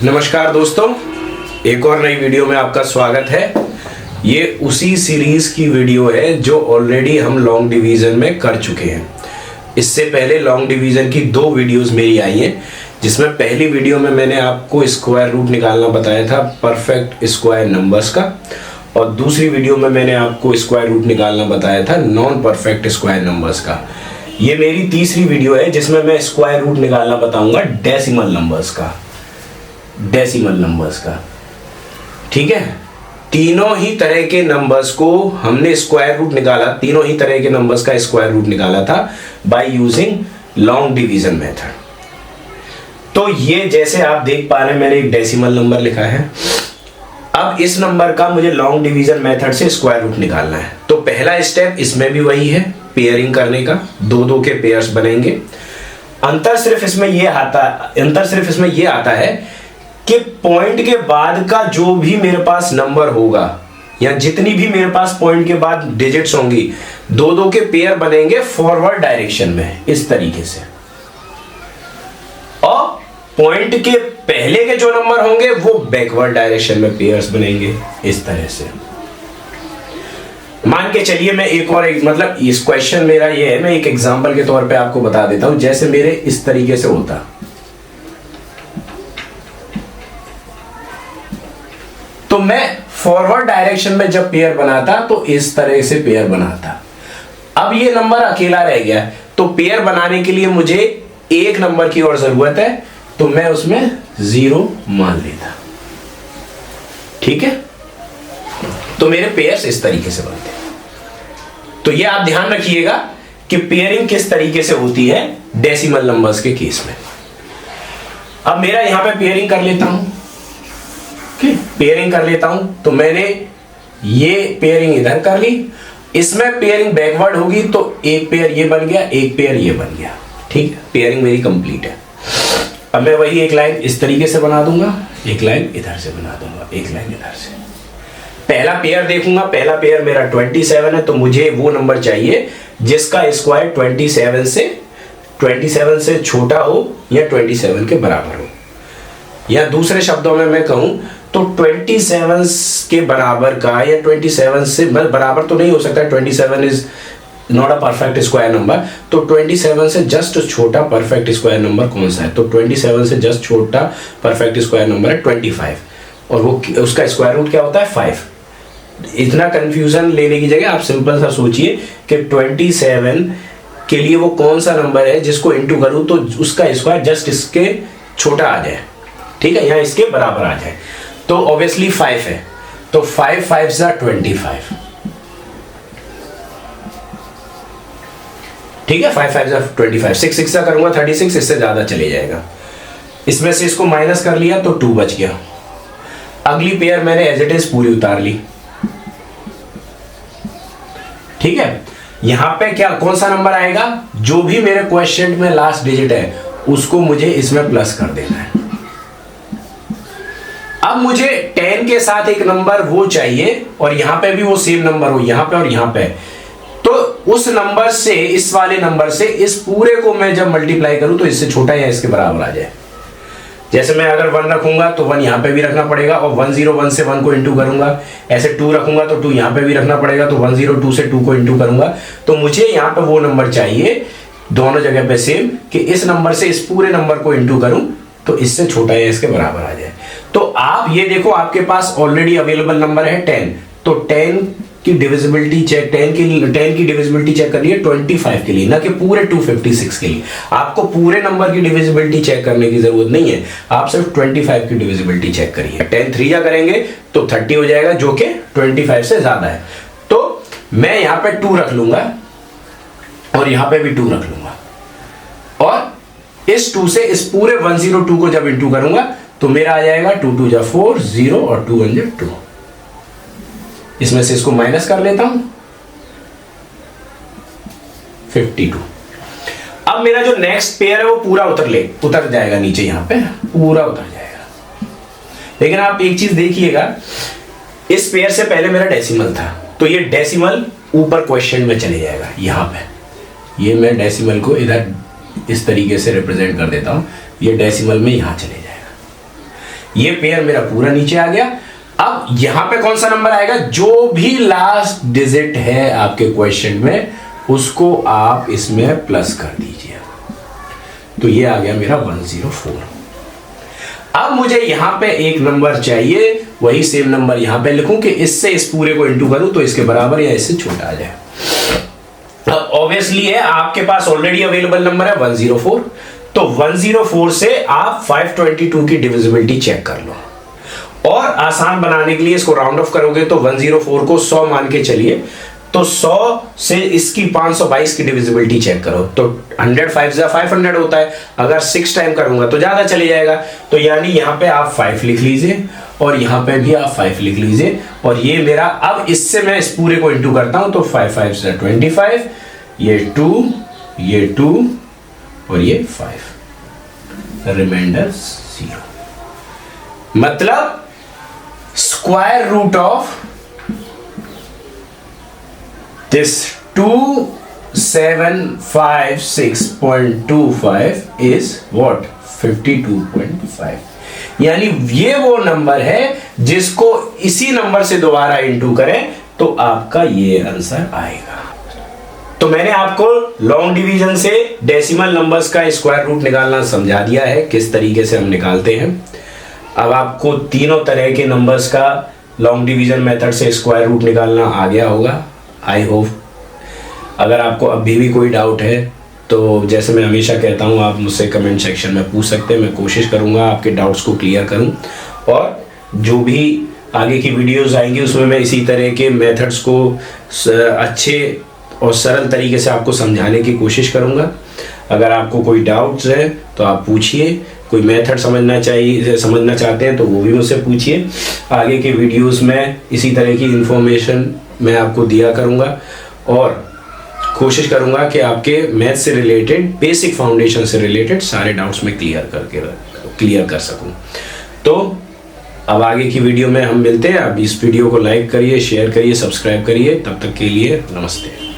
नमस्कार दोस्तों, एक और नई वीडियो में आपका स्वागत है। ये उसी सीरीज की वीडियो है जो ऑलरेडी हम लॉन्ग डिवीजन में कर चुके हैं। इससे पहले लॉन्ग डिवीजन की 2 वीडियोस मेरी आई हैं, जिसमें पहली वीडियो में मैंने आपको स्क्वायर रूट निकालना बताया था परफेक्ट स्क्वायर नंबर्स का, और दूसरी वीडियो में मैंने आपको स्क्वायर रूट निकालना बताया था नॉन परफेक्ट स्क्वायर नंबर्स का। ये मेरी तीसरी वीडियो है जिसमें मैं स्क्वायर रूट निकालना बताऊंगा डेसिमल नंबर्स का। ठीक है, तीनों ही तरह के नंबर्स को हमने स्क्वायर रूट निकाला, तीनों ही तरह के नंबर्स का स्क्वायर रूट निकाला था by using long division method. तो ये जैसे आप देख पा रहे हैं, मैंने एक डेसिमल नंबर लिखा है। अब इस नंबर का मुझे लॉन्ग डिवीजन मेथड से स्क्वायर रूट निकालना है। तो पहला स्टेप इसमें भी वही है, पेयरिंग करने का। 2-2 के पेयर्स बनेंगे। अंतर सिर्फ इसमें ये आता है कि पॉइंट के बाद का जो भी मेरे पास नंबर होगा, या जितनी भी मेरे पास पॉइंट के बाद डिजिट्स होंगी, 2-2 के पेयर बनेंगे फॉरवर्ड डायरेक्शन में, इस तरीके से। और पॉइंट के पहले के जो नंबर होंगे वो बैकवर्ड डायरेक्शन में पेयर्स बनेंगे, इस तरह से। मान के चलिए मैं मतलब इस क्वेश्चन मेरा ये है, मैं एक एग्जांपल के तौर पे आपको बता देता हूं। जैसे मेरे इस तरीके से होता, तो मैं फॉरवर्ड डायरेक्शन में जब पेयर बनाता तो इस तरह से पेयर बनाता। अब ये नंबर अकेला रह गया, तो पेयर बनाने के लिए मुझे एक नंबर की और जरूरत है, तो मैं उसमें 0 मान लेता। ठीक है, तो मेरे पेयर्स इस तरीके से बनते हैं। तो ये आप ध्यान रखिएगा कि पेयरिंग किस तरीके से होती है डेसिमल नंबर्स के केस में। अब मेरा यहां पे पेयरिंग कर लेता हूं, पेयरिंग कर लेता हूं। तो मैंने ये पेयरिंग इधर कर ली, इसमें पेयरिंग बैकवर्ड होगी, तो एक पेयर ये बन गया, एक पेयर ये बन गया। ठीक है, पेयरिंग मेरी कंप्लीट है। अब मैं वही एक लाइन इस तरीके से बना दूंगा, एक लाइन इधर से बना दूंगा, एक लाइन इधर से। पहला पेयर देखूंगा, पहला पेयर मेरा 27 है, तो मुझे वो नंबर चाहिए जिसका स्क्वायर 27 से छोटा हो या 27 के बराबर हो। या दूसरे शब्दों में मैं कहूं तो 27 के बराबर का, या 27 से बराबर तो नहीं हो सकता, 27 is not a perfect square number. तो 27 से जस्ट छोटा परफेक्ट स्क्वायर नंबर कौन सा है? तो 27 से जस्ट छोटा परफेक्ट स्क्वायर नंबर है 25, और वो उसका स्क्वायर रूट क्या होता है? 5। इतना कंफ्यूजन लेने की जगह आप सिंपल सा सोचिए कि 27 के लिए वो कौन सा नंबर है जिसको इंटू करूं तो उसका स्क्वायर जस्ट इसके छोटा आ जाए। ठीक है, यहां इसके बराबर आ जाए। तो ऑब्वियसली 5 है, तो 5 5 25। ठीक है, 5 5 25। 6 6 का करूंगा 36, इससे ज्यादा चले जाएगा। इसमें से इसको माइनस कर लिया तो 2 बच गया। अगली पेयर मैंने एज इट इज पूरी उतार ली। ठीक है, यहां पे क्या कौन सा नंबर आएगा? जो भी मेरे क्वेश्चन में लास्ट डिजिट है उसको मुझे इसमें प्लस कर देना है। अब मुझे 10 के साथ एक नंबर वो चाहिए, और यहां पे भी वो सेम नंबर हो, यहां पे और यहां पे। तो उस नंबर से, इस वाले नंबर से इस पूरे को मैं जब मल्टीप्लाई करूं तो इससे छोटा या इसके बराबर आ जाए। जैसे मैं अगर 1 रखूंगा तो 1 यहां पे भी रखना पड़ेगा, और 101 से 1 को इंटू करूंगा। ऐसे 2 रखूंगा तो 2 यहां पे भी रखना पड़ेगा, तो 102 से 2 को इंटू करूंगा। तो मुझे यहां पे वो नंबर चाहिए दोनों जगह पे सेम, कि इस नंबर से इस पूरे नंबर को इंटू करूं तो इससे छोटा या इसके बराबर आ जाए। तो आप ये देखो, आपके पास ऑलरेडी अवेलेबल नंबर है 10, तो 10 की डिविजिबिलिटी चेक, 10 की डिविजिबिलिटी चेक करिए 25 के लिए, ना कि पूरे 256 के लिए। आपको पूरे नंबर की डिविजिबिलिटी चेक करने की जरूरत नहीं है, आप सिर्फ 25 की डिविजिबिलिटी चेक करिए। 10 3 जा करेंगे तो 30 हो जाएगा, जो कि 25 से ज्यादा है। तो मैं यहां पे 2 रख लूंगा, और यहां पे भी 2 रख लूंगा, और इस 2 से इस पूरे 102 को जब इंटू करूंगा तो मेरा आ जाएगा 2 2 जा 4, 0 और 2 1 जा 2। इसमें से इसको माइनस कर लेता हूं, 52। अब मेरा जो नेक्स्ट पेयर है वो पूरा उतर जाएगा नीचे, यहां पे पूरा उतर जाएगा। लेकिन आप एक चीज देखिएगा, इस पेयर से पहले मेरा डेसिमल था, तो ये डेसिमल ऊपर क्वेश्चन में चले जाएगा। यहां पे ये मैं डेसिमल को इधर इस तरीके से रिप्रेजेंट कर देता हूं, ये डेसिमल में यहां चले जाएगा। ये पेयर मेरा पूरा नीचे आ गया। अब यहां पे कौन सा नंबर आएगा, जो भी लास्ट डिजिट है आपके क्वेश्चन में उसको आप इसमें प्लस कर दीजिए। तो ये आ गया मेरा 104। अब मुझे यहां पे एक नंबर चाहिए, वही सेम नंबर यहां पे लिखूं कि इससे इस पूरे को इंटू करूं तो इसके बराबर या इससे छोटा आ जाए। अब ऑब्वियसली है आपके पास ऑलरेडी अवेलेबल नंबर है 104, तो 104 से आप 522 की डिविजिबिलिटी चेक कर लो। और आसान बनाने के लिए इसको राउंड ऑफ करोगे तो 104 को 100 मान के चलिए, तो 100 से इसकी 522 की डिविजिबिलिटी चेक करो तो 100 5 जा 500 होता है। अगर 6 टाइम करूंगा तो ज्यादा चले जाएगा, तो यानी यहां पे आप 5 लिख लीजिए और यहां पे भी आप 5 लिख लीजिए। और ये मेरा, अब इससे मैं इस पूरे को इंटू करता हूं तो 5 5 से 25, ये 2, ये 2 और ये 5, रिमाइंडर 0। मतलब square root of this 2756.25 is what 52.5। यानी ये वो नंबर है जिसको इसी नंबर से दोबारा इंटू करें तो आपका ये आंसर आएगा। तो मैंने आपको लॉन्ग डिवीजन से डेसिमल नंबर्स का स्क्वायर रूट निकालना समझा दिया है, किस तरीके से हम निकालते हैं। अब आपको तीनों तरह के नंबर्स का लॉन्ग डिवीजन मेथड से स्क्वायर रूट निकालना आ गया होगा, आई होप। अगर आपको अभी भी कोई डाउट है तो जैसे मैं हमेशा कहता हूँ, आप मुझसे कमेंट सेक्शन में पूछ सकते हैं। मैं कोशिश करूँगा आपके डाउट्स को क्लियर करूँ, और जो भी आगे की वीडियोस आएंगी उसमें मैं इसी तरह के मेथड्स को अच्छे और सरल तरीके से आपको समझाने की कोशिश करूँगा। अगर आपको कोई डाउट्स है तो आप पूछिए, कोई मेथड समझना चाहते हैं तो वो भी मुझसे पूछिए। आगे के वीडियोस में इसी तरह की इंफॉर्मेशन मैं आपको दिया करूँगा और कोशिश करूँगा कि आपके मैथ से रिलेटेड, बेसिक फाउंडेशन से रिलेटेड सारे डाउट्स में क्लियर कर सकूँ। तो अब आगे की वीडियो में हम मिलते हैं। अब इस वीडियो को लाइक करिए, शेयर करिए, सब्सक्राइब करिए। तब तक के लिए नमस्ते।